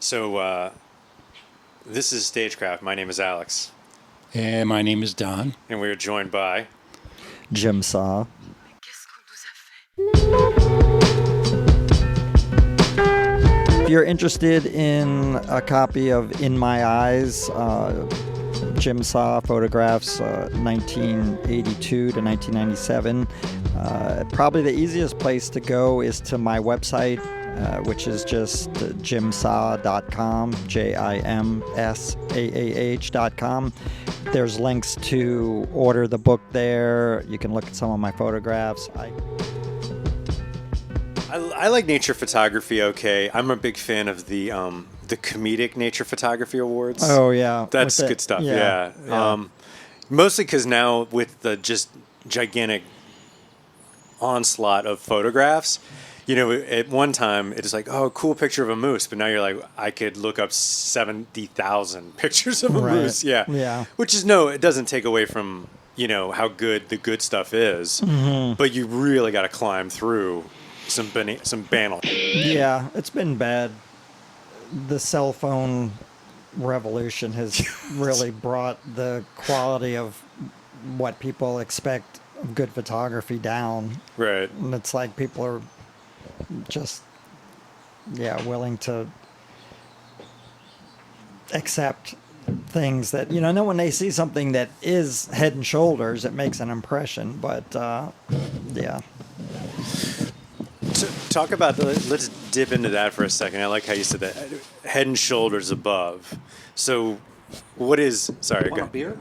So, this is StageCraft. My name is Alex, And my name is Don. and we are joined by. Jim Saah. If you're interested in a copy of In My Eyes, Jim Saah photographs 1982 to 1997, probably the easiest place to go is to my website, which is just jimsaah.com, JIMSAAH.com. There's links to order the book there. You can look at some of my photographs. I like nature photography. Okay, I'm a big fan of the comedic nature photography awards. Oh yeah, That's good stuff. Yeah. Mostly because now with the just gigantic onslaught of photographs, at one time it is like, oh, cool picture of a moose, but now you're like, I could look up 70,000 pictures of a Right. moose. Yeah. Yeah. Which is it doesn't take away from how good the good stuff is, but you really got to climb through some banal. Yeah, it's been bad. The cell phone revolution has really brought the quality of what people expect of good photography down. Right. And it's like people are just, willing to accept things that, know, when they see something that is head and shoulders, it makes an impression. But, yeah. So talk about let's dip into that for a second. I like how you said that, head and shoulders above. So, what is? Sorry, Want go. a beer?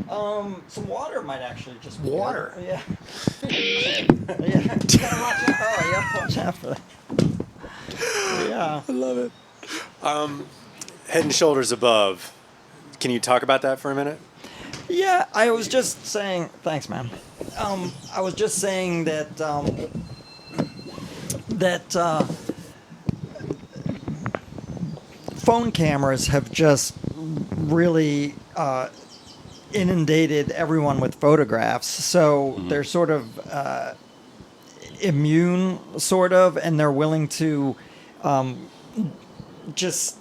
Some water might actually just be Water? good. Yeah. Yeah. Watch out for that. Yeah. I love it. Head and shoulders above. Can you talk about that for a minute? Yeah, I was just saying. Thanks, man. I was just saying that phone cameras have just really inundated everyone with photographs. So they're sort of immune, sort of, and they're willing to just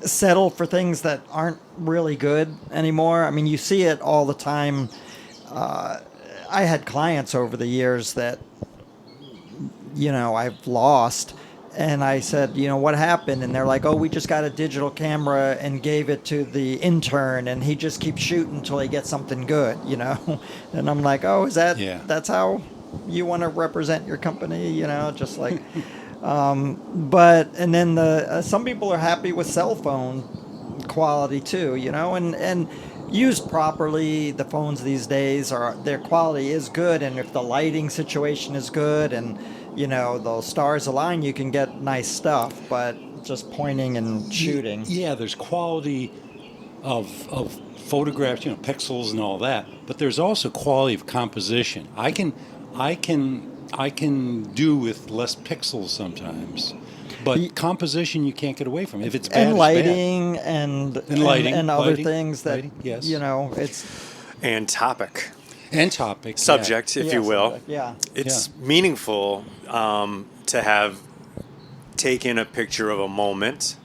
settle for things that aren't really good anymore. I mean, you see it all the time. I had clients over the years that, I've lost. And I said, what happened? And they're like, oh, we just got a digital camera and gave it to the intern, and he just keeps shooting until he gets something good, And I'm like, oh, that's how you want to represent your company, just like, and then some people are happy with cell phone quality too, and used properly, the phones these days their quality is good, and if the lighting situation is good and those stars align, you can get nice stuff, but just pointing and shooting. Yeah, there's quality of photographs, pixels and all that, but there's also quality of composition. I can do with less pixels sometimes, but composition you can't get away from. If it's bad, and it's lighting bad. and lighting and other lighting, things that lighting, yes. It's And topic, And topic, subject, if you will. subject, yeah. It's meaningful to have taken a picture of a moment,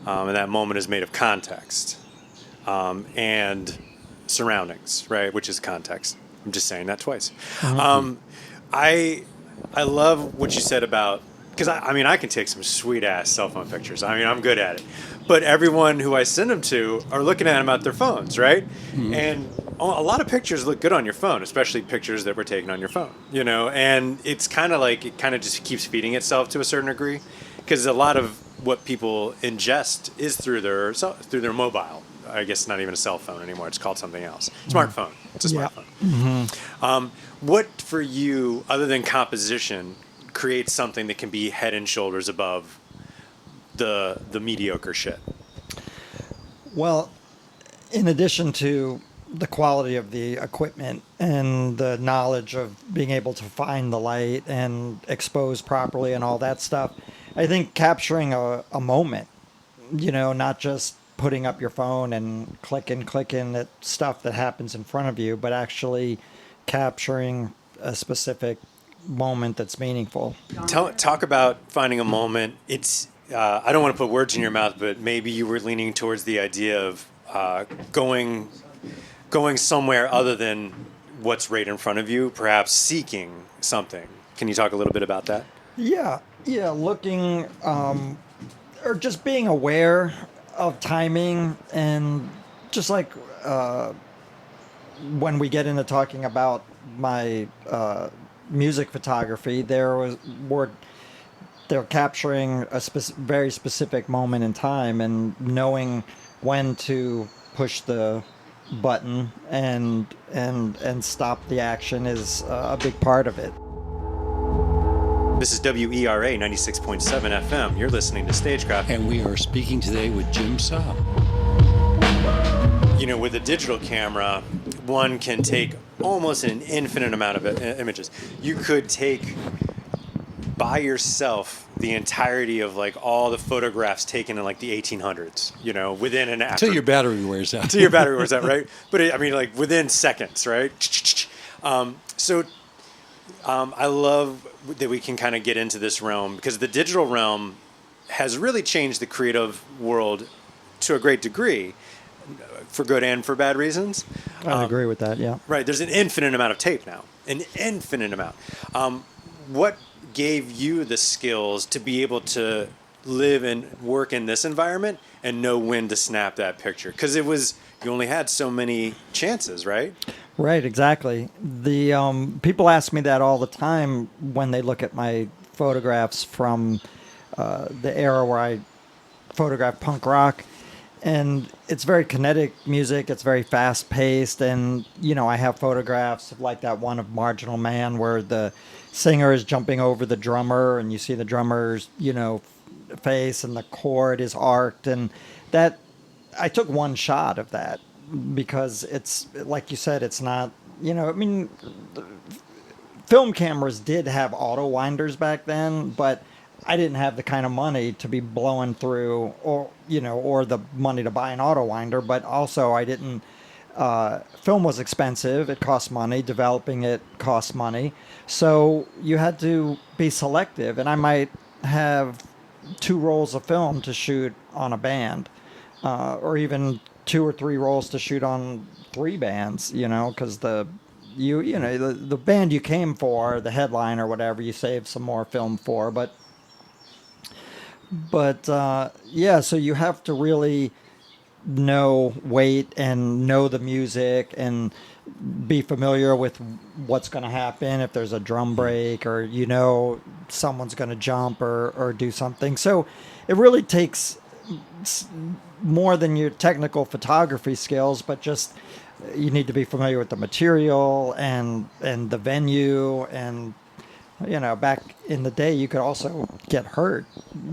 and that moment is made of context and surroundings, right? Which is context. I'm just saying that twice. I love what you said about, because I can take some sweet ass cell phone pictures. I'm good at it. But everyone who I send them to are looking at them at their phones, right? And a lot of pictures look good on your phone, especially pictures that were taken on your phone, and it's kind of like, it kind of just keeps feeding itself to a certain degree, because a lot of what people ingest is through their mobile. I guess not even a cell phone anymore. It's called something else. Smartphone. It's a smartphone. What for you, other than composition, creates something that can be head and shoulders above the mediocre shit? Well, in addition to the quality of the equipment and the knowledge of being able to find the light and expose properly and all that stuff, I think capturing a moment, not just putting up your phone and clicking at stuff that happens in front of you, but actually capturing a specific moment that's meaningful. Talk about finding a moment. It's I don't want to put words in your mouth, but maybe you were leaning towards the idea of going somewhere other than what's right in front of you, perhaps seeking something. Can you talk a little bit about that? Yeah, looking, or just being aware of timing, and just like when we get into talking about my music photography, they're capturing a very specific moment in time, and knowing when to push the button and stop the action is a big part of it. This is WERA 96.7 FM. You're listening to StageCraft. And we are speaking today with Jim Saah. You know, with a digital camera, one can take almost an infinite amount of images. You could take by yourself the entirety of like all the photographs taken in like the 1800s, you know, within an hour. Till your battery wears out. Till your battery wears out, right? But I mean, like within seconds, right? I love that we can kind of get into this realm, because the digital realm has really changed the creative world to a great degree, for good and for bad reasons. I agree with that, yeah. Right. There's an infinite amount of tape now, an infinite amount. What gave you the skills to be able to live and work in this environment and know when to snap that picture? Because you only had so many chances, right? Right, exactly. The people ask me that all the time when they look at my photographs from the era where I photographed punk rock. And it's very kinetic music. It's very fast paced. And, you know, I have photographs of like that one of Marginal Man where the singer is jumping over the drummer and you see the drummer's, you know, face, and the chord is arced. And that, I took one shot of that because it's, like you said, it's not, you know, I mean, film cameras did have auto winders back then, but I didn't have the kind of money to be blowing through, or the money to buy an auto winder. But also, I didn't. Film was expensive; it cost money. Developing it cost money, so you had to be selective. And I might have 2 rolls of film to shoot on a band, or even 2 or 3 rolls to shoot on 3 bands. You know, because the band you came for, the headline or whatever, you save some more film for, But so you have to really wait and know the music and be familiar with what's going to happen if there's a drum break, or someone's going to jump or do something. So it really takes more than your technical photography skills, but just you need to be familiar with the material and the venue. And back in the day, you could also get hurt,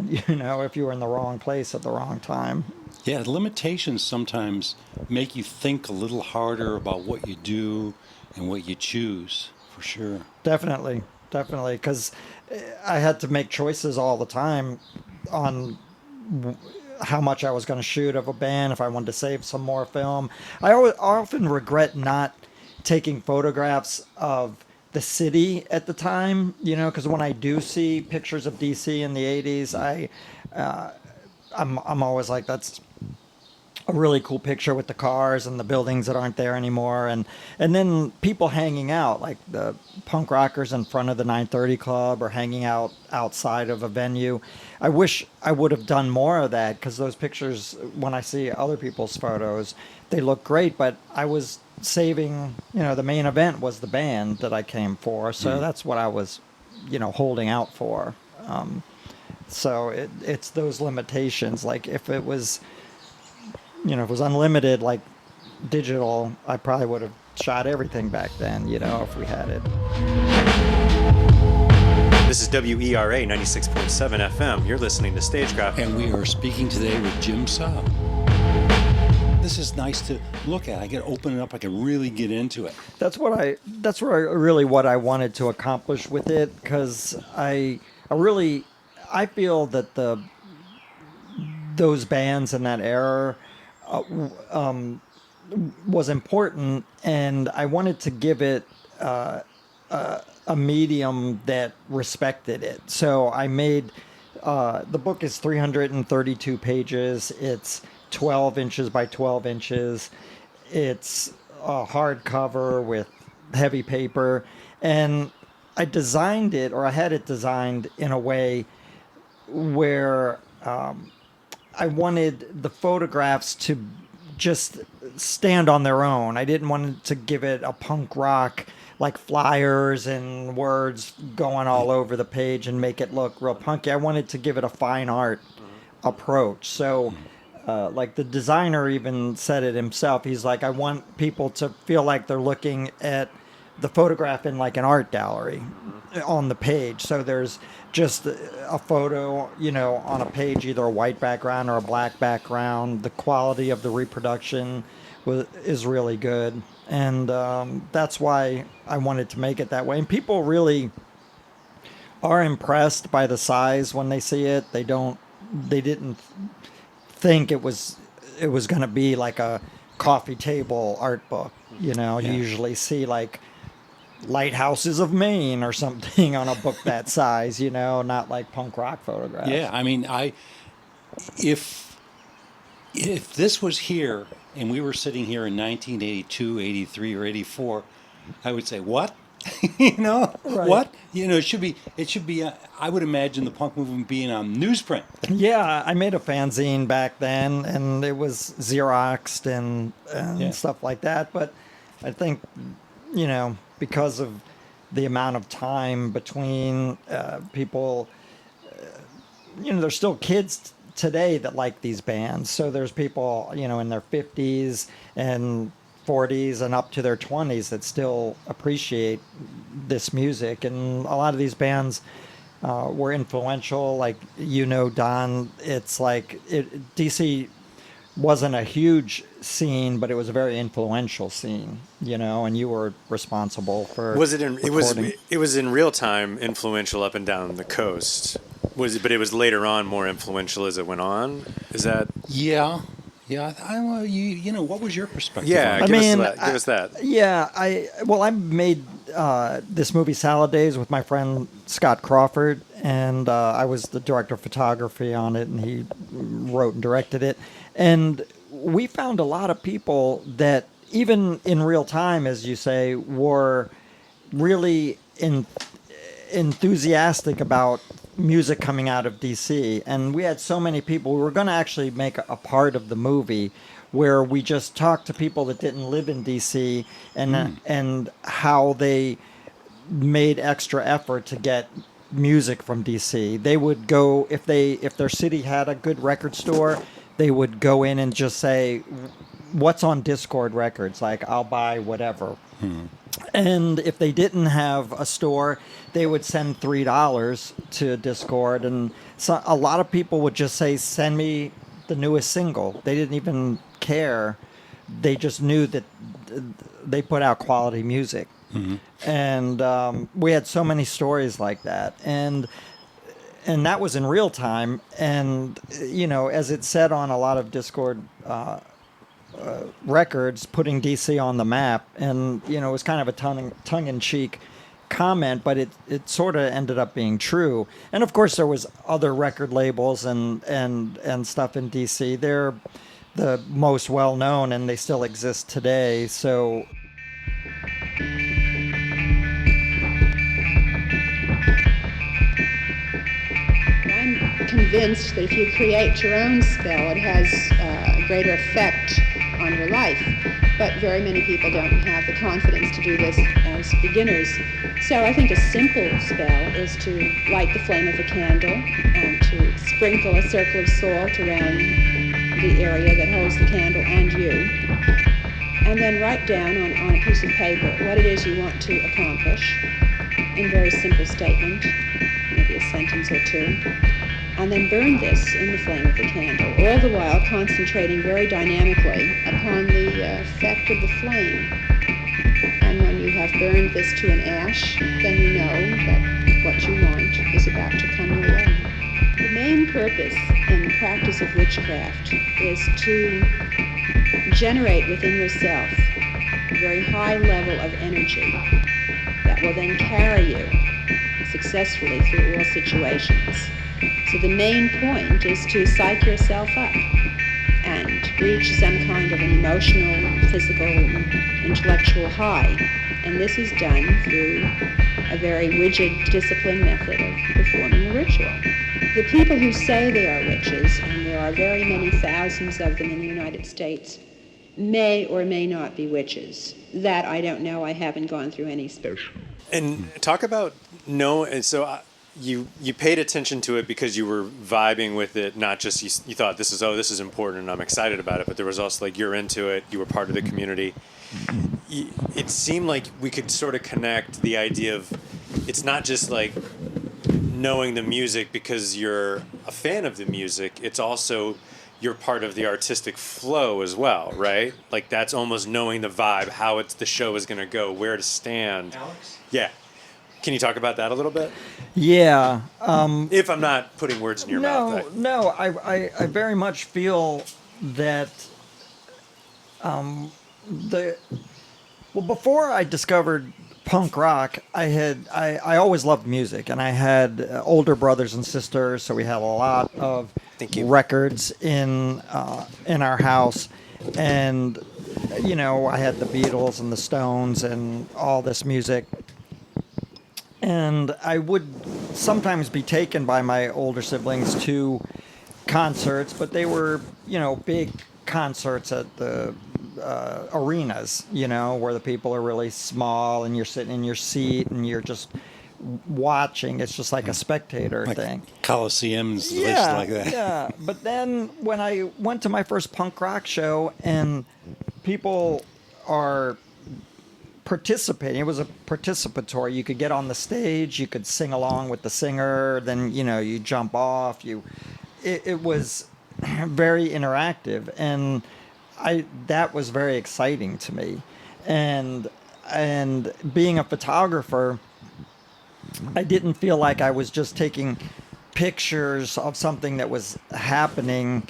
if you were in the wrong place at the wrong time. Yeah, limitations sometimes make you think a little harder about what you do and what you choose, for sure. Definitely, because I had to make choices all the time on how much I was going to shoot of a band, if I wanted to save some more film. I often regret not taking photographs of the city at the time, because when I do see pictures of DC in the 80s, I'm always like, that's a really cool picture with the cars and the buildings that aren't there anymore, and then people hanging out, like the punk rockers in front of the 930 Club or hanging out outside of a venue. I wish I would have done more of that, because those pictures, when I see other people's photos, they look great, but I was saving, the main event was the band that I came for, so that's what I was, holding out for. So it's those limitations. Like if it was, if it was unlimited, like digital, I probably would have shot everything back then, if we had it. This is WERA 96.7 FM. You're listening to StageCraft. And we are speaking today with Jim Saah. This is nice to look at. I can open it up. I can really get into it. That's what I wanted to accomplish with it, because I feel that those bands in that era was important, and I wanted to give it a medium that respected it. So I made The book is 332 pages. It's 12 inches by 12 inches. It's a hardcover with heavy paper. And I designed it, or I had it designed in a way where I wanted the photographs to just stand on their own. I didn't want to give it a punk rock, like flyers and words going all over the page and make it look real punky. I wanted to give it a fine art approach. So, like the designer even said it himself. He's like, I want people to feel like they're looking at the photograph in like an art gallery on the page. So there's just a photo, on a page, either a white background or a black background. The quality of the reproduction is really good. And that's why I wanted to make it that way. And people really are impressed by the size when they see it. They didn't think it was going to be like a coffee table art book. You usually see like Lighthouses of Maine or something on a book that size, not like punk rock photographs. Yeah, I mean, if this was here and we were sitting here in 1982, 83, or 84, I would say, what? Right. What? It should be. I would imagine the punk movement being on newsprint. Yeah, I made a fanzine back then, and it was Xeroxed and stuff like that. But I think, because of the amount of time between people, there's still kids today that like these bands. So there's people, in their 50s and 40s and up to their 20s that still appreciate this music. And a lot of these bands were influential. Like, Don, it's like DC wasn't a huge scene, but it was a very influential scene, and you were responsible for it was in real time influential up and down the coast. But it was later on more influential as it went on. Is that? Yeah. What was your perspective? Yeah, on it? Give us that. Yeah, I made this movie Salad Days with my friend Scott Crawford, and I was the director of photography on it, and he wrote and directed it. And we found a lot of people that, even in real time, as you say, were really enthusiastic about music coming out of DC. And we had so many people. We were going to actually make a part of the movie where we just talked to people that didn't live in DC and how they made extra effort to get music from DC. They would go, if their city had a good record store, they would go in and just say, what's on Discord Records? Like, I'll buy whatever. And if they didn't have a store, they would send $3 to Discord. And so a lot of people would just say, send me the newest single. They didn't even care. They just knew that they put out quality music. And we had so many stories like that. And that was in real time. And, as it said on a lot of Discord records, putting DC on the map. And, it was kind of a tongue-in-cheek comment, but it sort of ended up being true. And, of course, there was other record labels and stuff in DC. They're the most well-known, and they still exist today. So... convinced that if you create your own spell, it has a greater effect on your life. But very many people don't have the confidence to do this as beginners. So I think a simple spell is to light the flame of a candle and to sprinkle a circle of salt around the area that holds the candle and you. And then write down on a piece of paper what it is you want to accomplish in a very simple statement, maybe a sentence or two. And then burn this in the flame of the candle, all the while concentrating very dynamically upon the effect of the flame. And when you have burned this to an ash, then you know that what you want is about to come your way. The main purpose in the practice of witchcraft is to generate within yourself a very high level of energy that will then carry you successfully through all situations. So the main point is to psych yourself up and reach some kind of an emotional, physical, intellectual high. And this is done through a very rigid, disciplined method of performing a ritual. The people who say they are witches, and there are very many thousands of them in the United States, may or may not be witches. That I don't know. I haven't gone through any special. And talk about and so you paid attention to it because you were vibing with it, not just you thought this is important and I'm excited about it, but there was also like you're into it, you were part of the community. It seemed like we could sort of connect the idea of it's not just like knowing the music because you're a fan of the music, it's also you're part of the artistic flow as well, right? Like that's almost knowing the vibe, how the show is going to go, where to stand. Alex? Yeah. Can you talk about that a little bit? Yeah. If I'm not putting words in your mouth. No. I very much feel that before I discovered punk rock, I always loved music, and I had older brothers and sisters, so we had a lot of records in our house, and I had the Beatles and the Stones and all this music. And I would sometimes be taken by my older siblings to concerts, but they were, big concerts at the arenas, where the people are really small and you're sitting in your seat and you're just watching. It's just like a spectator thing. Coliseums, list like that. Yeah. But then when I went to my first punk rock show and people are participating. It was a participatory. You could get on the stage, you could sing along with the singer, then you jump off. It was very interactive, and that was very exciting to me. And being a photographer, I didn't feel like I was just taking pictures of something that was happening.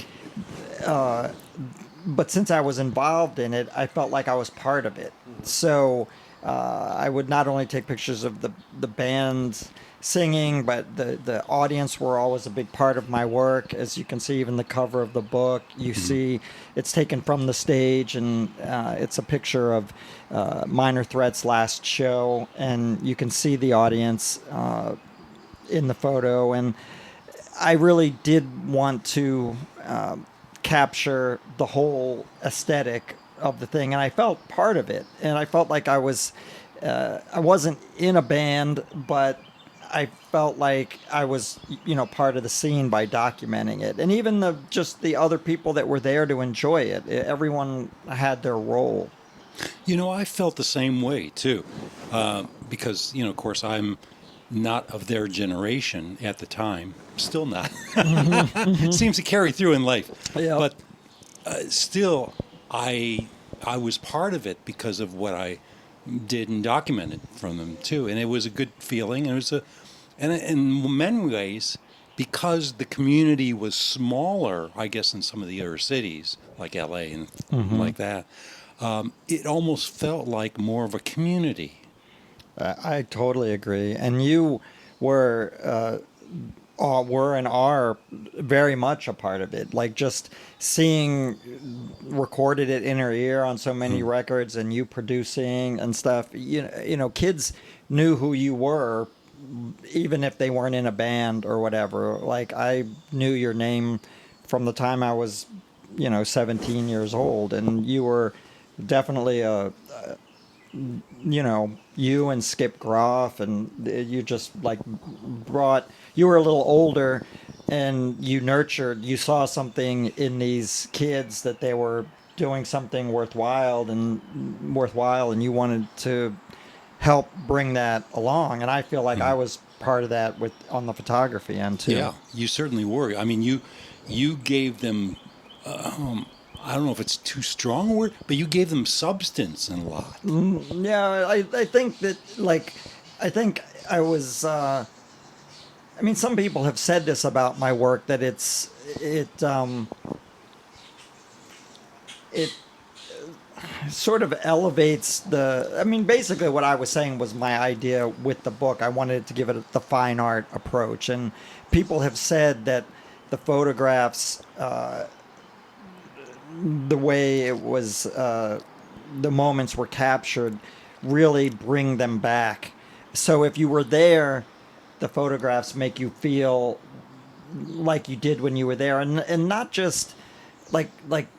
But since I was involved in it, I felt like I was part of it. So I would not only take pictures of the band singing, but the audience were always a big part of my work. As you can see, even the cover of the book, you see it's taken from the stage, and it's a picture of Minor Threat's last show, and you can see the audience in the photo. And I really did want to capture the whole aesthetic of the thing, and I felt part of it, and I felt like I wasn't in a band, but I felt like I was part of the scene by documenting it. And even the other people that were there to enjoy it, everyone had their role. I felt the same way too, because of course I'm not of their generation at the time. Still not. Seems to carry through in life. Yeah. But still, I was part of it because of what I did and documented from them too, and it was a good feeling. And it was and in many ways, because the community was smaller, I guess, in some of the other cities like LA and like that, it almost felt like more of a community. I totally agree. And you were and are very much a part of it. Like just seeing recorded it in her ear on so many records, and you producing and stuff. Kids knew who you were, even if they weren't in a band or whatever. Like I knew your name from the time I was, 17 years old, and you were definitely you and Skip Groff, and you just like you were a little older, and you saw something in these kids that they were doing something worthwhile, and you wanted to help bring that along. And I feel like I was part of that on the photography end too. Yeah, you certainly were. I mean, you gave them, I don't know if it's too strong a word, but you gave them substance in a lot. Yeah, I think that, I think I was, some people have said this about my work, that sort of elevates I mean, basically what I was saying was my idea with the book. I wanted to give it the fine art approach. And people have said that the photographs, the way it was, the moments were captured, really bring them back. So if you were there, the photographs make you feel like you did when you were there, and not just like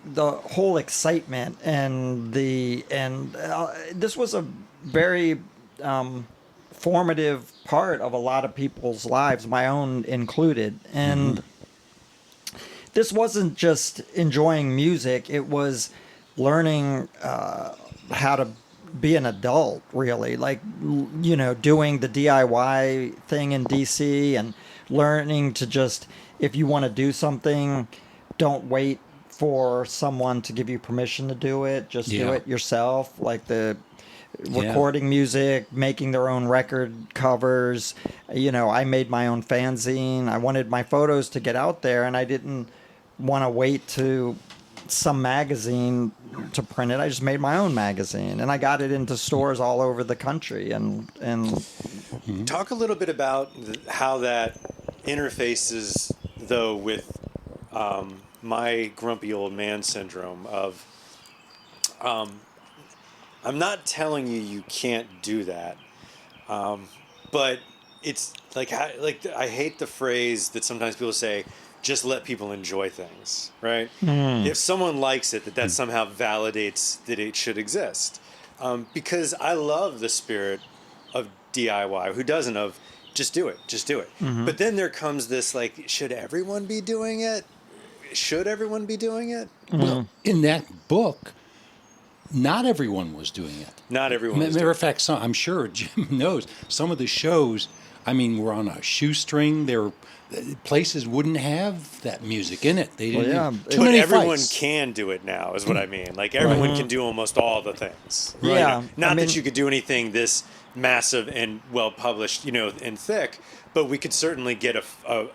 the whole excitement and this was a very formative part of a lot of people's lives, my own included. And this wasn't just enjoying music, it was learning how to be an adult, really, like, you know, doing the DIY thing in DC and learning to just, if you want to do something, don't wait for someone to give you permission to do it, just do it yourself, like the recording music, making their own record covers. You know, I made my own fanzine. I wanted my photos to get out there, and I didn't want to wait to some magazine to print it. I just made my own magazine, and I got it into stores all over the country. And Talk a little bit about how that interfaces, though, with my grumpy old man syndrome of I'm not telling you can't do that, but it's like I hate the phrase that sometimes people say, just let people enjoy things, right? If someone likes it, that somehow validates that it should exist. Because I love the spirit of DIY. Who doesn't? Of just do it. But then there comes this, like, should everyone be doing it? Should everyone be doing it? Well, in that book, not everyone was doing it. Not everyone was Matter of fact, I'm sure Jim knows, some of the shows, I mean, were on a shoestring. Places wouldn't have that music in it. They didn't. Too but many everyone fights. can do it now, is what I mean. Like, everyone can do almost all the things. Right. Yeah, Not I mean, that you could do anything this massive and well published, you know, and thick, but we could certainly get a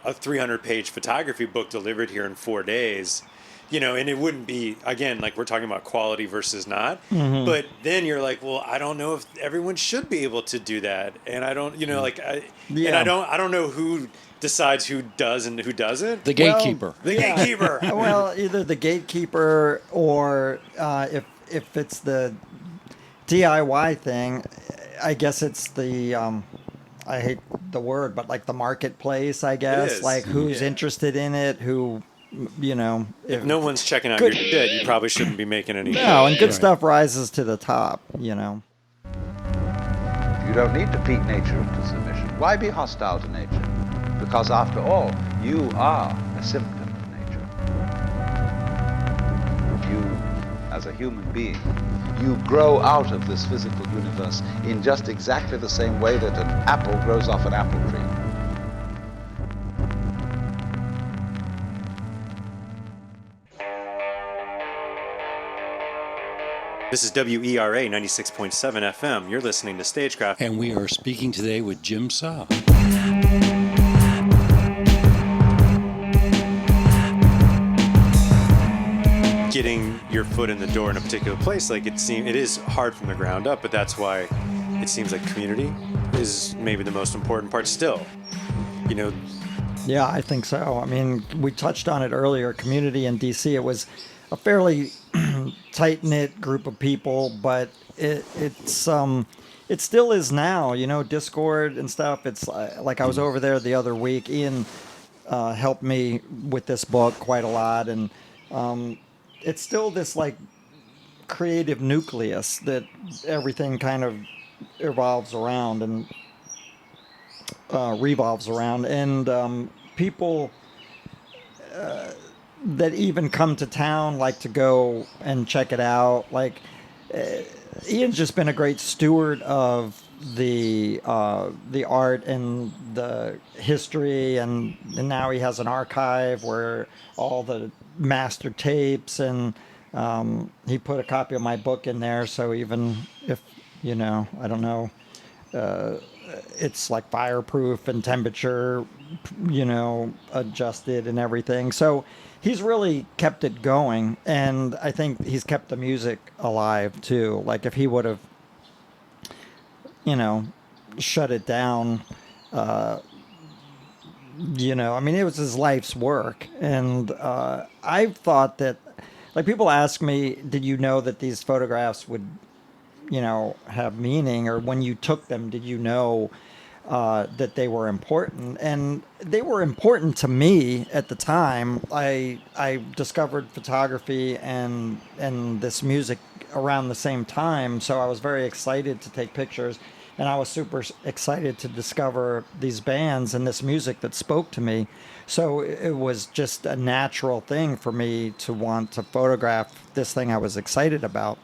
300-page photography book delivered here in 4 days. You know, and it wouldn't be, again, like we're talking about quality versus not. But then you're like, well, I don't know if everyone should be able to do that. And I don't, you know, like, and I don't know who decides who does and who doesn't. The gatekeeper. The gatekeeper. Well, either the gatekeeper or if it's the DIY thing, I guess it's the I hate the word, but like the marketplace, I guess. Like who's interested in it, who, you know. If no one's checking out your shit, you probably shouldn't be making any. No, and good stuff rises to the top, you know. You don't need to beat nature into submission. Why be hostile to nature? Because after all, you are a symptom of nature. You, as a human being, you grow out of this physical universe in just exactly the same way that an apple grows off an apple tree. This is WERA 96.7 FM. You're listening to StageCraft. And we are speaking today with Jim Saah. Getting your foot in the door in a particular place, like it is hard from the ground up, but that's why it seems like community is maybe the most important part still. You know. Yeah, I think so. I mean, we touched on it earlier. Community in DC, it was a fairly tight-knit group of people, but it still is now, you know, Discord and stuff. It's like I was over there the other week. Ian helped me with this book quite a lot, and it's still this like creative nucleus that everything kind of evolves around and revolves around, and people that even come to town like to go and check it out. Like Ian's just been a great steward of the art and the history, and now he has an archive where all the master tapes, and he put a copy of my book in there, so even if, you know, I don't know, it's like fireproof and temperature, you know, adjusted and everything. So he's really kept it going, and I think he's kept the music alive too. Like if he would have, shut it down, I mean, it was his life's work, and I've thought that, like, people ask me, did you know that these photographs would, have meaning, or when you took them, did you know that they were important? And they were important to me at the time. I discovered photography and this music around the same time, so I was very excited to take pictures, and I was super excited to discover these bands and this music that spoke to me. So it was just a natural thing for me to want to photograph this thing I was excited about.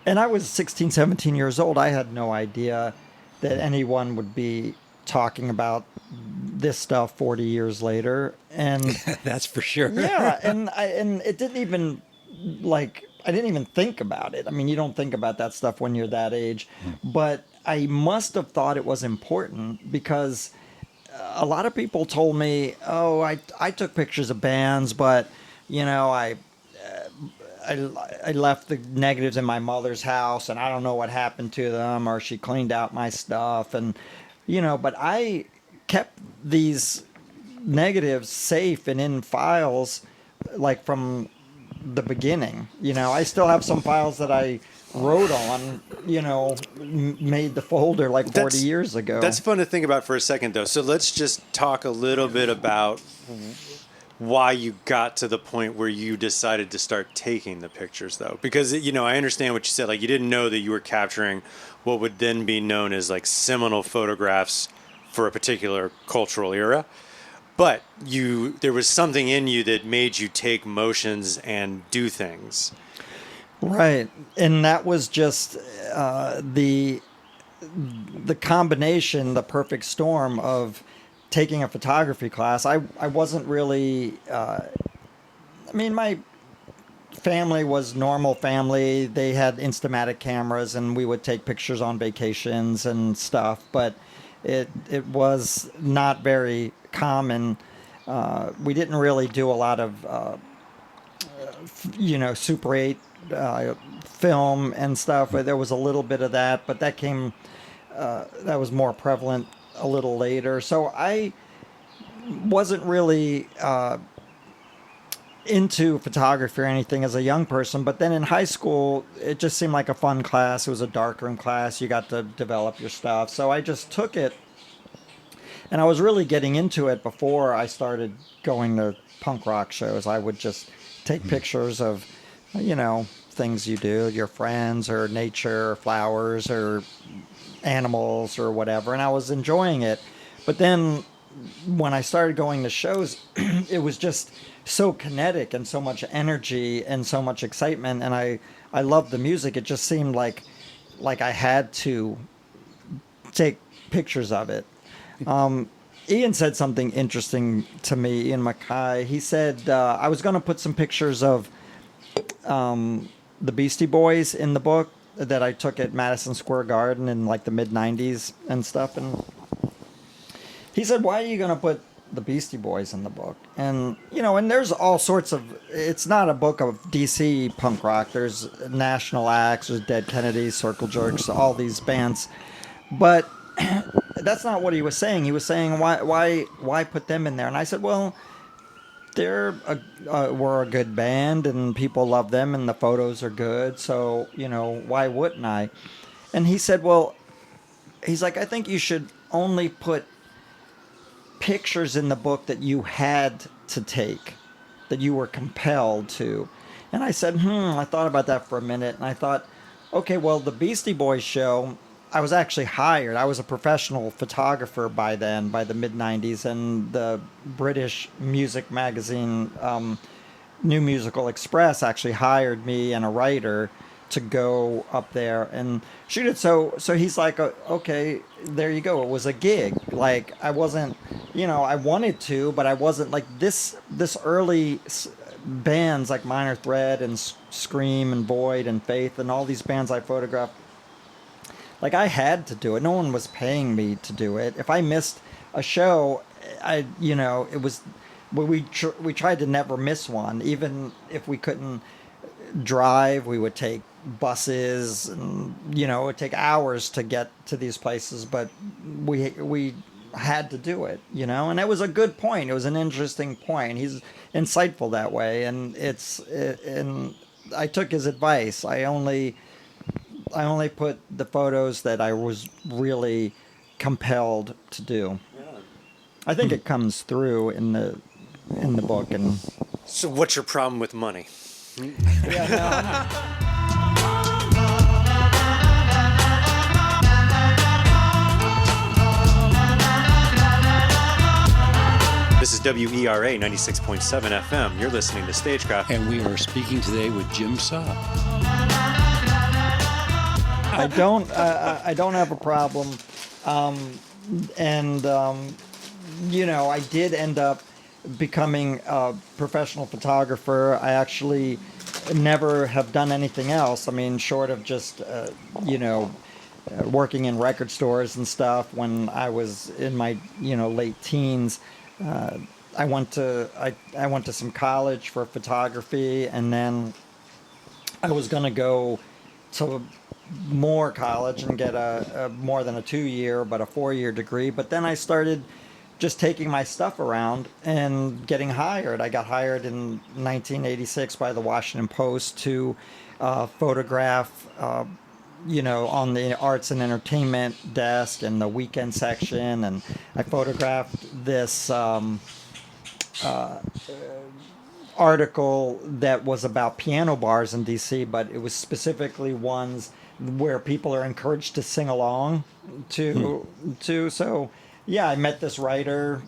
And I was 16, 17 years old. I had no idea that anyone would be talking about this stuff 40 years later. And That's for sure. yeah, and it didn't even, I didn't even think about it. I mean, you don't think about that stuff when you're that age, but I must have thought it was important because a lot of people told me, "Oh, I took pictures of bands, but I left the negatives in my mother's house, and I don't know what happened to them, or she cleaned out my stuff, and but I kept these negatives safe and in files, like from the beginning. I still have some files that I wrote on, made the folder like 40 years ago. That's fun to think about for a second, though. So let's just talk a little bit about why you got to the point where you decided to start taking the pictures, though. Because, I understand what you said. Like, you didn't know that you were capturing what would then be known as, like, seminal photographs for a particular cultural era. But there was something in you that made you take motions and do things. Right. And that was just the combination, the perfect storm of taking a photography class. I wasn't really, my family was normal family. They had Instamatic cameras, and we would take pictures on vacations and stuff, but it was not very common. We didn't really do a lot of, Super 8 film and stuff. There was a little bit of that, but that was more prevalent a little later. So I wasn't really into photography or anything as a young person, but then in high school, it just seemed like a fun class. It was a darkroom class. You got to develop your stuff. So I just took it, and I was really getting into it before I started going to punk rock shows. I would just take pictures of, things you do, your friends or nature or flowers or animals or whatever, and I was enjoying it. But then when I started going to shows, it was just so kinetic and so much energy and so much excitement, and I loved the music. It just seemed like I had to take pictures of it. Ian said something interesting to me, Ian Mackay. He said I was going to put some pictures of the Beastie Boys in the book that I took at Madison Square Garden in like the mid-90s and stuff. And he said, why are you going to put the Beastie Boys in the book? And, and there's all sorts of, it's not a book of DC punk rock. There's national acts, there's Dead Kennedys, Circle Jerks, all these bands. But that's not what he was saying. He was saying, why put them in there? And I said, well, we're a good band and people love them and the photos are good. So, why wouldn't I? And he said, he's like, I think you should only put pictures in the book that you had to take, that you were compelled to. And I said, I thought about that for a minute. And I thought, okay, well, the Beastie Boys show, I was actually hired. I was a professional photographer by then, by the mid-90s, and the British music magazine, New Musical Express, actually hired me and a writer to go up there and shoot it. So he's like, okay, there you go. It was a gig. Like, I wasn't, I wanted to, but I wasn't like this early bands like Minor Threat and Scream and Void and Faith and all these bands I photographed. Like, I had to do it. No one was paying me to do it. If I missed a show, it was we tried to never miss one. Even if we couldn't drive, we would take buses, and it would take hours to get to these places, but we had to do it, and it was a good point. It was an interesting point. He's insightful that way, and and I took his advice. I only put the photos that I was really compelled to do. Yeah. I think it comes through in the book. And So what's your problem with money? This is WERA 96.7 FM. You're listening to StageCraft. And we are speaking today with Jim Saah. I don't have a problem, I did end up becoming a professional photographer. I actually never have done anything else. I mean, short of just working in record stores and stuff. When I was in my late teens, I went to some college for photography, and then I was gonna go to more college and get a more than a 2-year, but a 4-year degree. But then I started just taking my stuff around and getting hired. I got hired in 1986 by the Washington Post to photograph, on the arts and entertainment desk and the weekend section. And I photographed this article that was about piano bars in DC, but it was specifically ones where people are encouraged to sing along to. So yeah, I met this writer.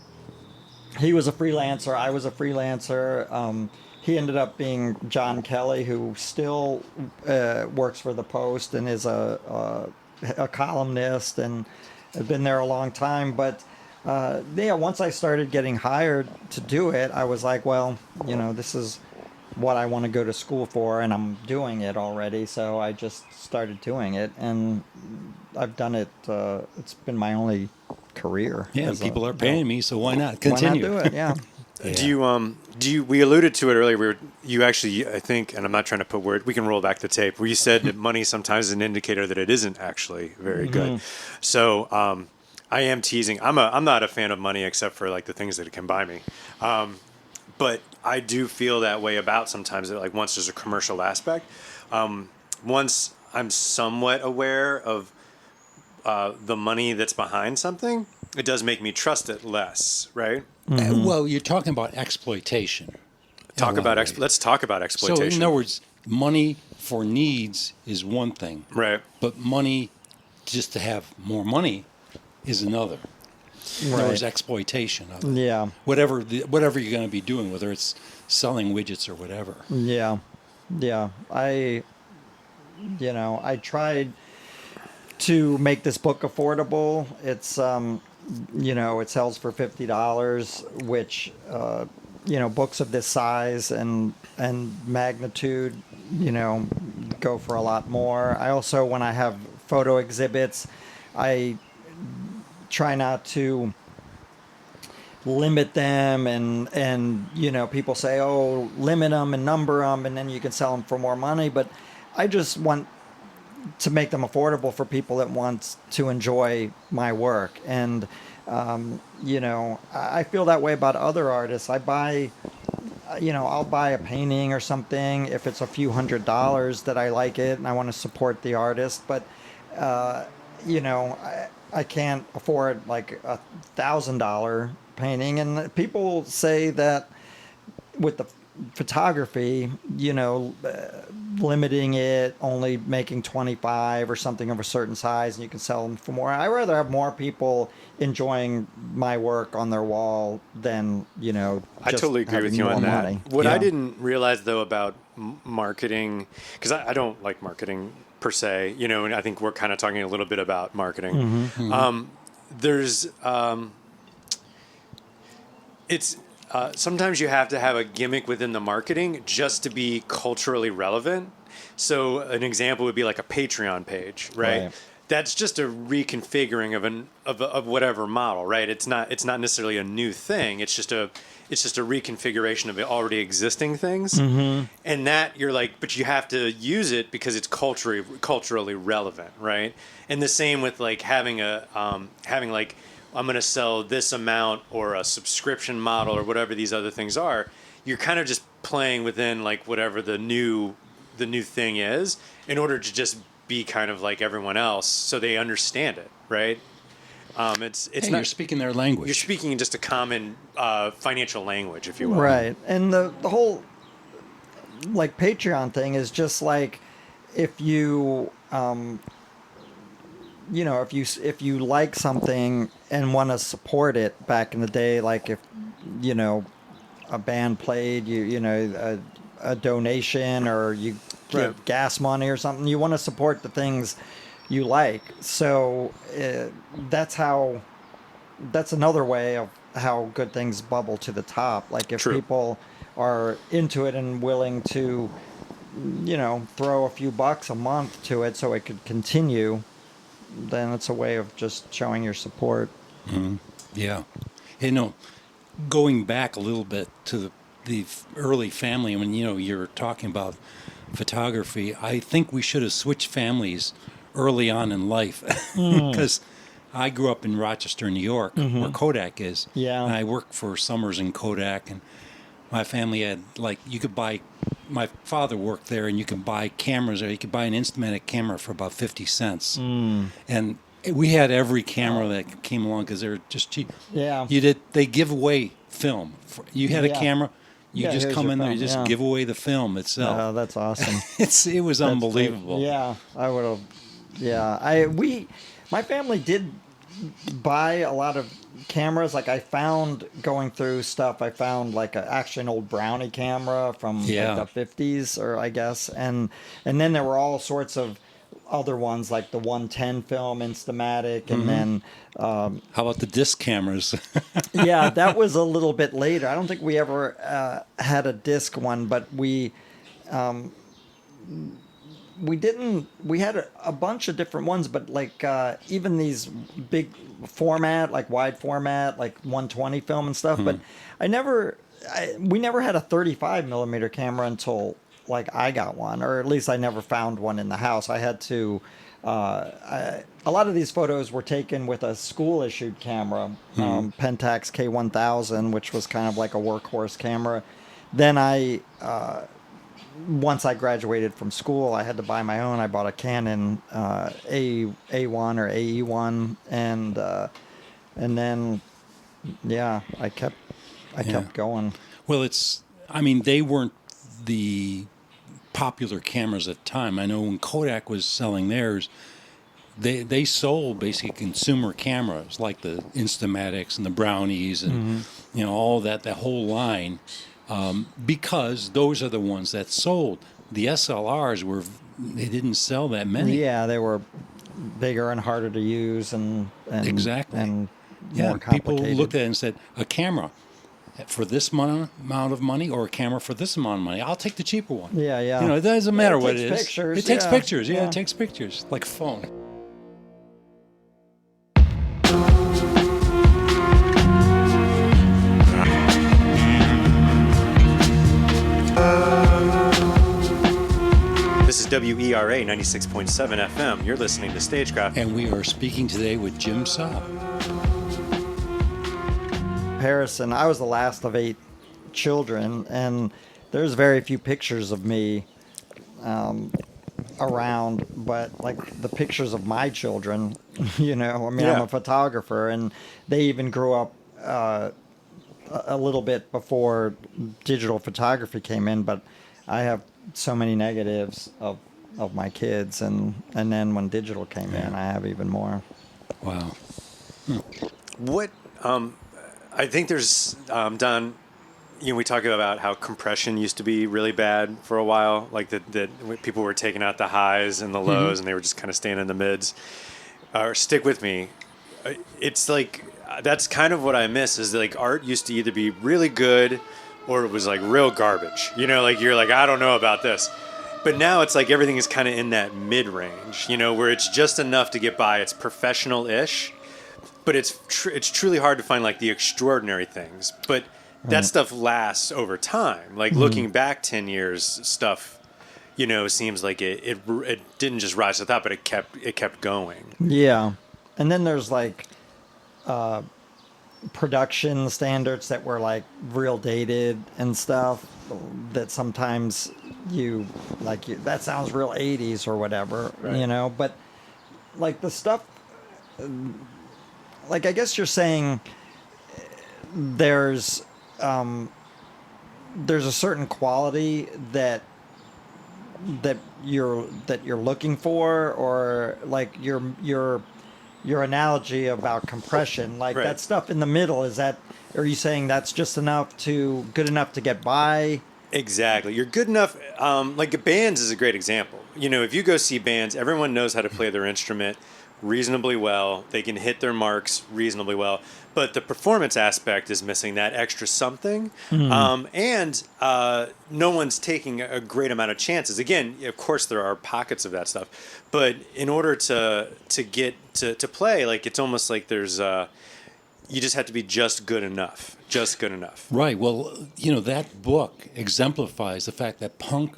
He was a freelancer. I was a freelancer. He ended up being John Kelly, who still works for the Post and is a columnist and has been there a long time. But once I started getting hired to do it, I was like, well, this is what I want to go to school for, and I'm doing it already. So I just started doing it, and I've done it. It's been my only career. Yeah, people are paying me, so why not continue? Why not do it? Yeah. Yeah. Do you, we alluded to it earlier, you actually, I think, and I'm not trying to put we can roll back the tape, where you said that money sometimes is an indicator that it isn't actually very good. So, I am teasing. I'm not a fan of money except for like the things that it can buy me. But I do feel that way about sometimes that, like, once there's a commercial aspect, once I'm somewhat aware of the money that's behind something, it does make me trust it less, right? Well, you're talking about exploitation. Let's talk about exploitation. So in other words, money for needs is one thing. Right. But money just to have more money is another. In other words, exploitation of it. Yeah. Whatever you're going to be doing, whether it's selling widgets or whatever. Yeah. Yeah. I tried to make this book affordable. It's, it sells for $50, which, books of this size and magnitude, go for a lot more. I also, when I have photo exhibits, I try not to limit them, and people say, oh, limit them and number them, and then you can sell them for more money. But I just want to make them affordable for people that want to enjoy my work. And I feel that way about other artists. I'll buy a painting or something if it's a few $100s that I like it and I want to support the artist. But I can't afford like $1,000 painting. And people say that with the photography, limiting it, only making 25 or something of a certain size, and you can sell them for more. I'd rather have more people enjoying my work on their wall than, I totally agree with you on that. Money. What I didn't realize, though, about marketing, because I don't like marketing per se, and I think we're kind of talking a little bit about marketing. Sometimes you have to have a gimmick within the marketing just to be culturally relevant. So an example would be like a Patreon page, right? that's just a reconfiguring of whatever model, right? It's not necessarily a new thing. It's just a reconfiguration of already existing things, and that you're like, but you have to use it because it's culturally relevant, right? And the same with like having like, I'm going to sell this amount or a subscription model or whatever these other things are. You're kind of just playing within like whatever the new thing is in order to just be kind of like everyone else, so they understand it, right? It's Hey, not, you're speaking their language. you're speaking in just a common financial language, if you will. Right. And the whole like Patreon thing is just like if you if you like something and want to support it back in the day, like if a band played, a donation or you give Right. gas money or something, you want to support the things you like. So that's another way of how good things bubble to the top. Like if True. people are into it and willing to throw a few bucks a month to it so it could continue, then it's a way of just showing your support. Yeah. Going back a little bit to the early family, when you're talking about photography, I think we should have switched families early on in life because I grew up in Rochester, New York, where Kodak is. Yeah. And I worked for summers in Kodak, and my family had my father worked there, and you could buy cameras, or you could buy an Instamatic camera for about 50 cents. And we had every camera that came along because they were just cheap. Yeah. They give away film. You had a Yeah. camera, you Yeah, just here's come your in there, film, you just yeah. give away the film itself. Oh, that's awesome. It was unbelievable. Yeah, I would have. Yeah, my family did buy a lot of cameras. Like I found going through stuff, I found like actually an old Brownie camera from Yeah. like the 50s, or I guess, and then there were all sorts of other ones like the 110 film Instamatic, and then How about the disc cameras? yeah, that was a little bit later. I don't think we ever had a disc one, but we didn't. We had a bunch of different ones, but like even these big format, like wide format, like 120 film and stuff. But we never had a 35 millimeter camera until like I got one, or at least I never found one in the house. I had to. A lot of these photos were taken with a school issued camera, Pentax K1000, which was kind of like a workhorse camera. Then once I graduated from school, I had to buy my own. I bought a Canon A1 or AE1, and then I kept going. Well, they weren't the popular cameras at the time. I know when Kodak was selling theirs, they sold basically consumer cameras like the Instamatics and the Brownies and all that whole line, because those are the ones that sold. The SLRs they didn't sell that many. Yeah, they were bigger and harder to use, and Exactly. and Yeah, more people complicated. looked at it and said, a camera for this amount of money or a camera for this amount of money. I'll take the cheaper one. Yeah, yeah. It doesn't matter it what takes it is. pictures, It takes yeah, pictures. Yeah, yeah. it takes pictures. Like a phone. This is WERA 96.7 FM. You're listening to StageCraft. And we are speaking today with Jim Saah. Harrison, I was the last of 8 children, and there's very few pictures of me around, but like the pictures of my children, I'm Yeah. a photographer, and they even grew up a little bit before digital photography came in, but I have so many negatives of my kids, and then when digital came in, I have even more. Wow. What I think there's Don. We talk about how compression used to be really bad for a while, like that people were taking out the highs and the lows, and they were just kind of staying in the mids. Or stick with me. It's like that's kind of what I miss. Is like art used to either be really good or it was like real garbage. Like you're like, I don't know about this. But now it's like everything is kind of in that mid-range, where it's just enough to get by. It's professional-ish, but it's truly hard to find like the extraordinary things. But that stuff lasts over time. Like looking back 10 years, stuff, seems like it didn't just rise to the top, but it kept going. Yeah. And then there's like production standards that were like real dated and stuff that sometimes that sounds real 80s or whatever, Right. but like the stuff, like I guess you're saying there's a certain quality that you're looking for, or like your analogy about compression, like Right. that stuff in the middle, are you saying that's just good enough to get by? Exactly. You're good enough. Like bands is a great example. If you go see bands, everyone knows how to play their instrument reasonably well. They can hit their marks reasonably well. But the performance aspect is missing that extra something. And no one's taking a great amount of chances. Again, of course, there are pockets of that stuff. But in order to get to play, like it's almost like there's you just have to be just good enough. Just good enough. Right. Well, that book exemplifies the fact that punk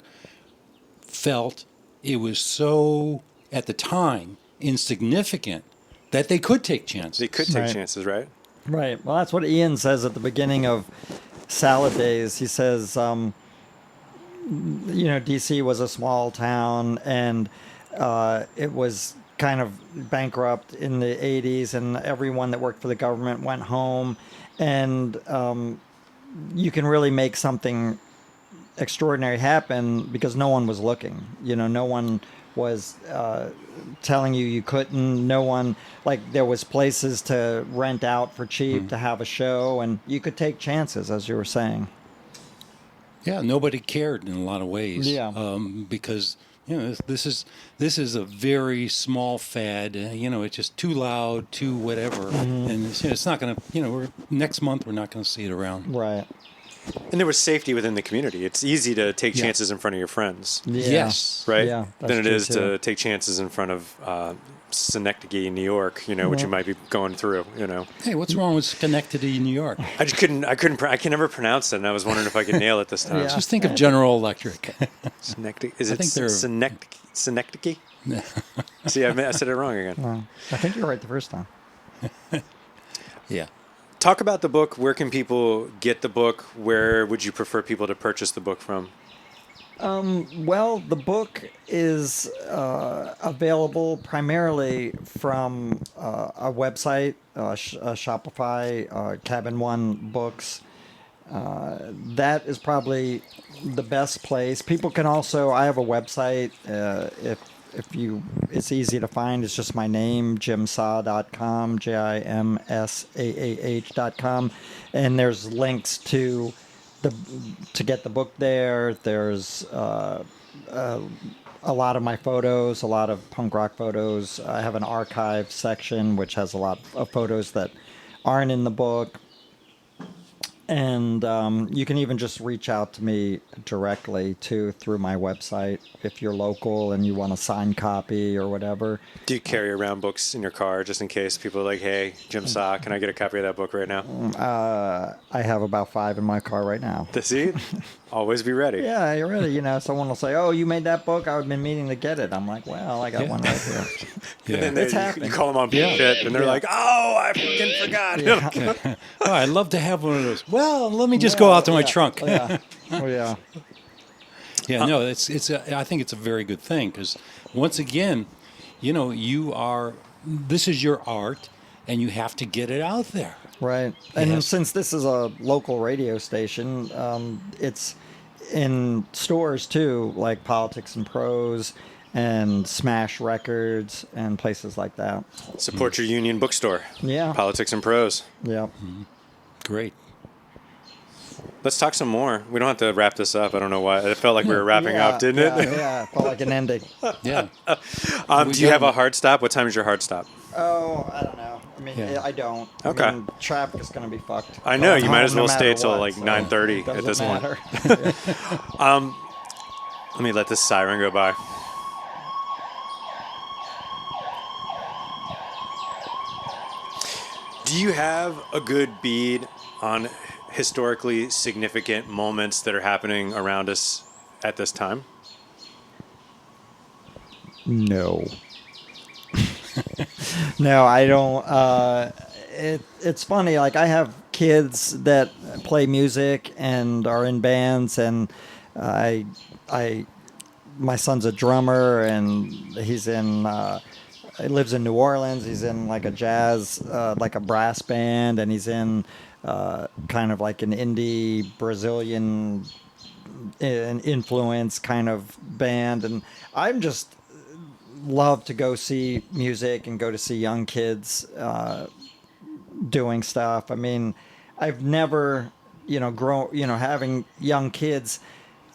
felt it was so, at the time, insignificant that they could take chances. They could take Right. chances, right? Right. Well, that's what Ian says at the beginning of Salad Days. He says, DC was a small town, and it was kind of bankrupt in the 80s, and everyone that worked for the government went home. And you can really make something extraordinary happen because no one was looking. No one was telling you couldn't. No one, like, there was places to rent out for cheap to have a show, and you could take chances, as you were saying. Yeah, nobody cared in a lot of ways. Yeah. Because this is a very small fad. It's just too loud, too whatever, and it's not going to. Next month we're not going to see it around. Right. And there was safety within the community. It's easy to take Yeah. chances in front of your friends, Yeah. Yes. right? Yeah, that's than it true, is too. to take chances in front of Synecdoche, New York, which you might be going through, Hey, what's wrong with Schenectady, New York? I can never pronounce it, and I was wondering if I could nail it this time. Yeah. Just think of General Electric. Synecdoche. Is I it think they're- Synecdoche? See, I said it wrong again. Well, I think you're right the first time. Yeah. Talk about the book. Where can people get the book? Where would you prefer people to purchase the book from? Well, the book is available primarily from a website, Shopify, Cabin One Books. That is probably the best place. People can also, I have a website, it's easy to find. It's just my name, jimsaah.com, JIMSAAH.com. And there's links to get the book there. There's a lot of my photos, a lot of punk rock photos. I have an archive section which has a lot of photos that aren't in the book. And you can even just reach out to me directly through my website if you're local and you want a signed copy or whatever. Do you carry around books in your car just in case people are like, hey, Jim Saah, can I get a copy of that book right now? I have about 5 in my car right now. See? Always be ready. Yeah, you're ready. Someone will say, "Oh, you made that book? I've been meaning to get it." I'm like, "Well, I got one right here." And then It's you happening. call them on Yeah. shit, and they're like, oh, I fucking forgot. Yeah. Oh, I'd love to have one of those. Well, let me just go out to my Yeah. trunk. Yeah. Oh, yeah. Yeah, no, I think it's a very good thing because once again, this is your art and you have to get it out there. Right. And Yes. since this is a local radio station, it's in stores too, like Politics and Prose and Smash Records and places like that. Support your union bookstore. Yeah. Politics and Prose. Yeah. Great. Let's talk some more. We don't have to wrap this up. I don't know why. It felt like we were wrapping up, didn't it? Yeah, it felt like an ending. Yeah. Do you have a hard stop? What time is your hard stop? Oh, I don't know. I mean, Yeah. I don't. Okay. I mean, traffic is going to be fucked. I know, you might Going as well home no stay matter till what, like so 9:30 at doesn't this point. matter. Let me let this siren go by. Do you have a good bead on historically significant moments that are happening around us at this time? No. No, I don't. It's funny. Like, I have kids that play music and are in bands, and my son's a drummer, and he's in. He lives in New Orleans. He's in like a jazz, like a brass band, and he's in kind of like an indie Brazilian influence kind of band, and I'm just love to go see music and go to see young kids doing stuff. I mean, I've never, having young kids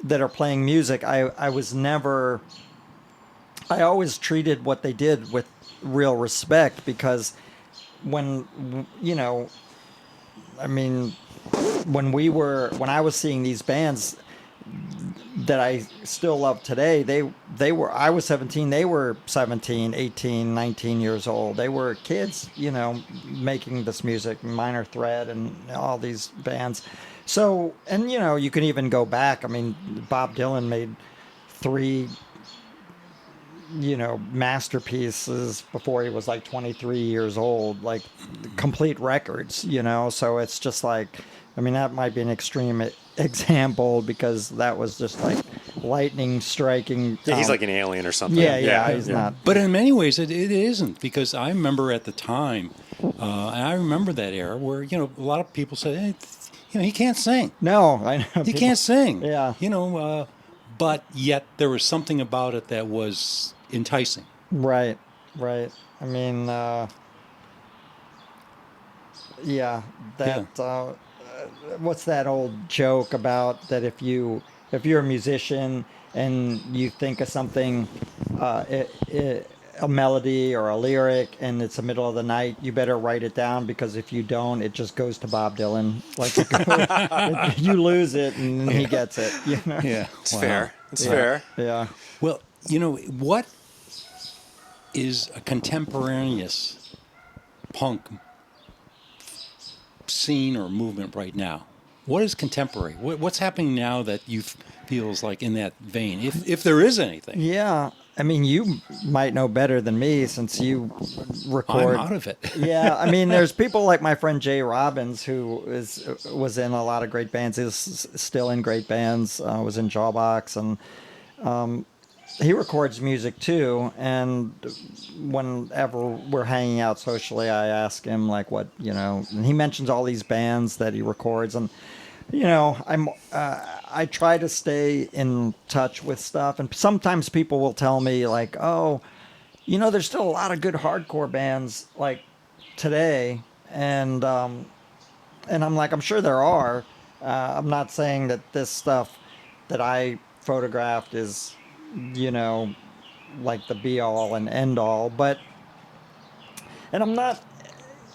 that are playing music. I was never. I always treated what they did with real respect, because when I mean, when I was seeing these bands that I still love today, I was 17, they were 17, 18, 19 years old. They were kids, making this music, Minor Threat and all these bands. So, and you can even go back. I mean, Bob Dylan made 3 masterpieces before he was like 23 years old, like complete records, so it's just like, I mean, that might be an extreme example, because that was just like lightning striking. Yeah, he's like an alien or something. Yeah, he's not. But in many ways, it isn't, because I remember at the time, and I remember that era where, a lot of people said, hey, he can't sing. No, I know. He can't sing. Yeah. But yet there was something about it that was enticing. Right. I mean, what's that old joke about that if you're a musician and you think of something, a melody or a lyric, and it's the middle of the night, you better write it down, because if you don't, it just goes to Bob Dylan. Like, you lose it and he gets it. Yeah, It's fair. It's fair. Yeah. Well, what is a contemporaneous punk scene or movement right now? What is contemporary? What's happening now that you feels like in that vein, if there is anything? Yeah. I mean, you might know better than me, since you record. I'm out of it. Yeah, I mean, there's people like my friend Jay Robbins, who was in a lot of great bands. Is still in great bands. Was in Jawbox, and he records music too. And whenever we're hanging out socially, I ask him like what and he mentions all these bands that he records, and I try to stay in touch with stuff, and sometimes people will tell me like, oh, there's still a lot of good hardcore bands like today, and I'm like, I'm sure there are. I'm not saying that this stuff that I photographed is, like the be all and end all, and I'm not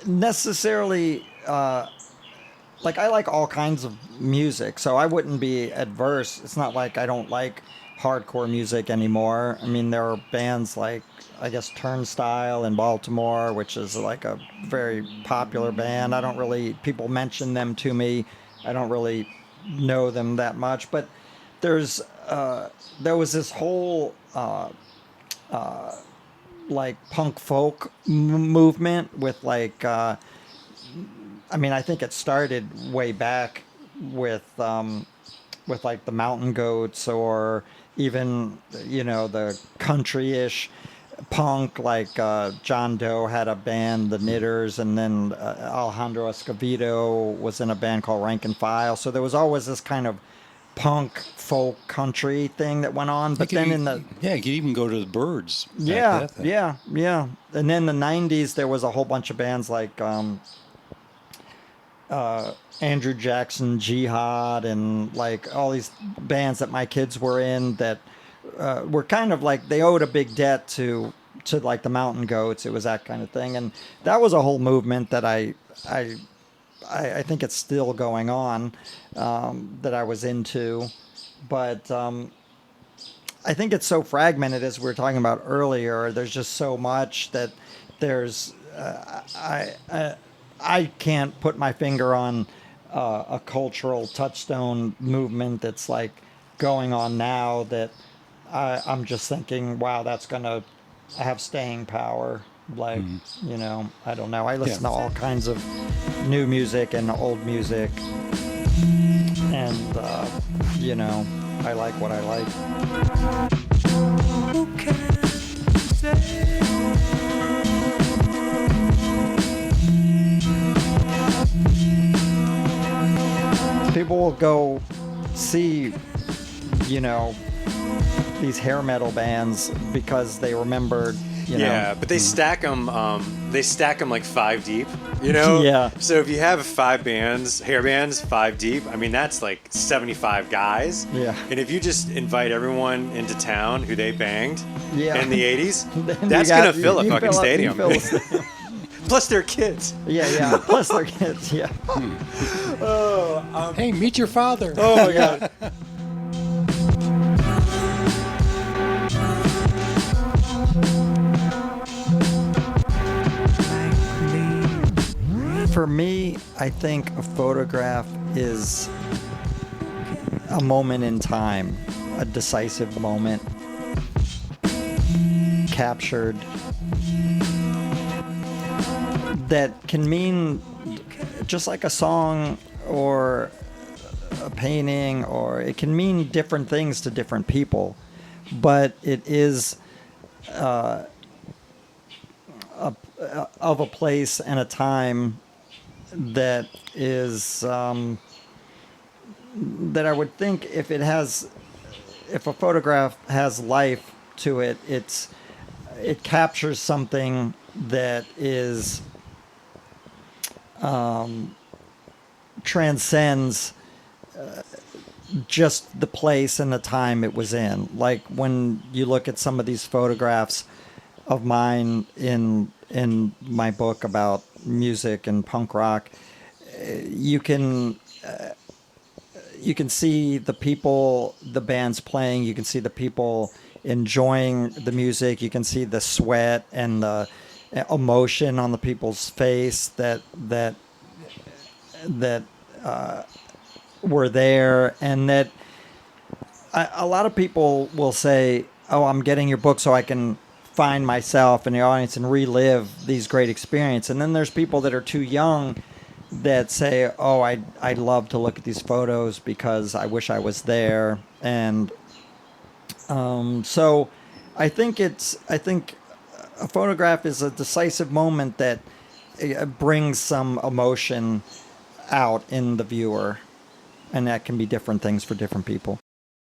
necessarily, like, I like all kinds of music, so I wouldn't be adverse. It's not like I don't like hardcore music anymore. I mean, there are bands like, I guess, Turnstile in Baltimore, which is like a very popular band. People mention them to me. I don't really know them that much, but there was this whole like punk folk movement with like, I mean, I think it started way back with like the Mountain Goats, or even the country-ish punk, like John Doe had a band, the Knitters, and then Alejandro Escovedo was in a band called Rank and File. So there was always this kind of punk folk country thing that went on. But then you could even go to the Byrds. Yeah. And then the 90s, there was a whole bunch of bands like Andrew Jackson Jihad, and like all these bands that my kids were in that were kind of like, they owed a big debt to like the Mountain Goats. It was that kind of thing, and that was a whole movement that I think it's still going on, that I was into, but I think it's so fragmented, as we were talking about earlier. There's just so much that there's I can't put my finger on a cultural touchstone movement that's like going on now that I'm just thinking, wow, that's gonna have staying power. Like, you know, I don't know. I listen to all kinds of new music and old music, and you know, I like what I like. Who can say? People will go see, you know, these hair metal bands because they remembered, you know. Yeah, but they stack them. They stack them like 5 deep. You know. Yeah. So if you have 5 bands, hair bands, 5 deep, I mean that's like 75 guys. Yeah. And if you just invite everyone into town who they banged Yeah. in the '80s, Then that's you got- gonna fill a you fucking fill stadium. you fill a stadium. Plus they're kids. Yeah. Plus their kids. Yeah. Hey, meet your father. Oh my god. For me, I think a photograph is a moment in time, a decisive moment captured that can mean just like a song or a painting, or it can mean different things to different people, but it is of a place and a time that is that I would think if a photograph has life to it, it captures something that is transcends just the place and the time it was in. Like when you look at some of these photographs of mine in my book about music and punk rock, you can see the people, the bands playing. You can see the people enjoying the music. You can see the sweat and the emotion on the people's face that were there, and that a lot of people will say, "Oh, I'm getting your book so I can find myself in the audience and relive these great experiences." And then there's people that are too young that say, "Oh, I'd love to look at these photos because I wish I was there." And so I think a photograph is a decisive moment that brings some emotion out in the viewer, and that can be different things for different people.